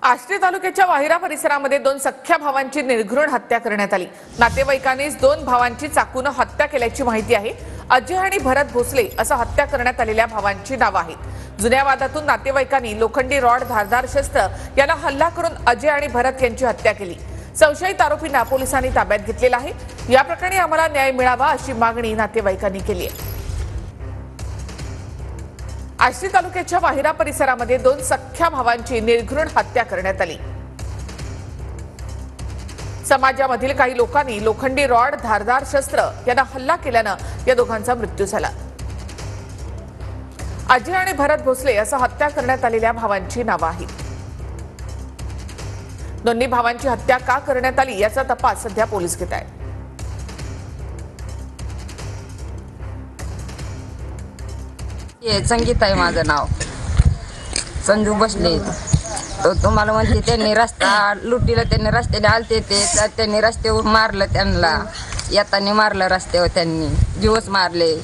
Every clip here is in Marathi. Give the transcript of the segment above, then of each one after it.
आष्टी तालुक्याच्या वाहिरा परिसरामध्ये दोन सख्ख्या भावांची निर्घृण हत्या करण्यात आली। नातेवाईकांनीच दोन भावांची चाकूने हत्या केल्याची माहिती आहे। अजय आणि भरत भोसले असं हत्या करण्यात आलेल्या भावांची नावे आहेत। जुन्या वादातून नातेवाईकांनी लोखंडी रॉड, धारदार शस्त्र याला हल्ला करून अजय आणि भरत यांची हत्या केली। संशयित आरोपींना पोलिसांनी ताब्यात घेतलेलं आहे। या प्रकरणी आम्हाला न्याय मिळावा अशी मागणी नातेवाईकांनी केली आहे। आष्टी तालुक्याच्या वाहिरा परिसरामध्ये दोन सख्ख्या भावांची निर्घृण हत्या करण्यात आली। समाजामधील काही लोकांनी लोखंडी रॉड, धारदार शस्त्र यांना हल्ला केल्यानं या दोघांचा मृत्यू झाला। अजय आणि भरत भोसले असं हत्या करण्यात आलेल्या भावांची नावे आहेत। दोन्ही भावांची हत्या का करण्यात आली याचा तपास सध्या पोलीस घेत आहेत। संगीत आहे माझं नाव, संजू बसले। तो तुम्हाला म्हणते त्यांनी रस्ता लुटीला, त्यांनी रस्त्याने आलते ते, तर त्यांनी रस्त्यावर मारलं, त्यांना येताना मारलं रस्त्यावर, त्यांनी जीवच मारले।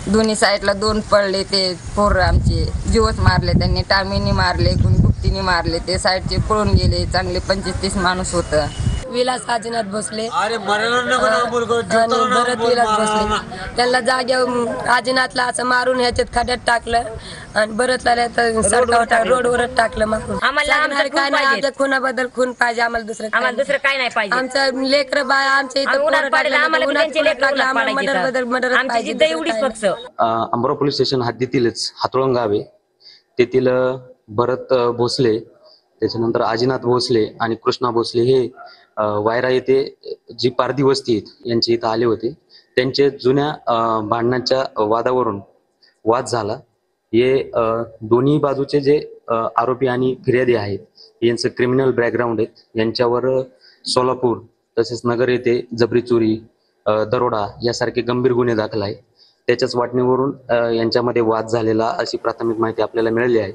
दोन्ही साईडला दोन पडले ते पोरं आमचे, जीवच मारले त्यांनी। टामीनी मारले, कोणी गुप्तीने मारले, ते साईडचे पळून गेले। चांगले 25-30 माणूस होतं। विलास आजीनाथ भोसले आणि भरत विलास भोसले, त्यांना जाग्यावर आजीनाथला असं मारून ह्याच्यात खड्यात टाकलं आणि भरतला रोडवरच टाकलं मारून। आम्हाला काय नाही, आमच्या खुनाबद्दल खून पाहिजे, आम्हाला दुसरं काय नाही पाहिजे। आमचं लेकर बाय आमच्या इथं अंबरा पोलीस स्टेशन हद्दीतीलच हातोळण गाव आहे, तेथील भरत भोसले, त्याच्यानंतर आजीनाथ भोसले आणि कृष्णा भोसले हे वायरा येथे जी पारधी वस्ती आहेत यांच्या इथं आले होते। त्यांचे जुन्या भांडणाच्या वादावरून वाद झाला। हे दोन्ही बाजूचे जे आरोपी आणि फिर्यादी आहेत यांचं क्रिमिनल बॅकग्राऊंड आहेत। यांच्यावर सोलापूर तसेच नगर येथे जबरी चोरी, दरोडा यासारखे गंभीर गुन्हे दाखल आहे। त्याच्याच वाटणीवरून यांच्यामध्ये वाद झालेला अशी प्राथमिक माहिती आपल्याला मिळाली आहे।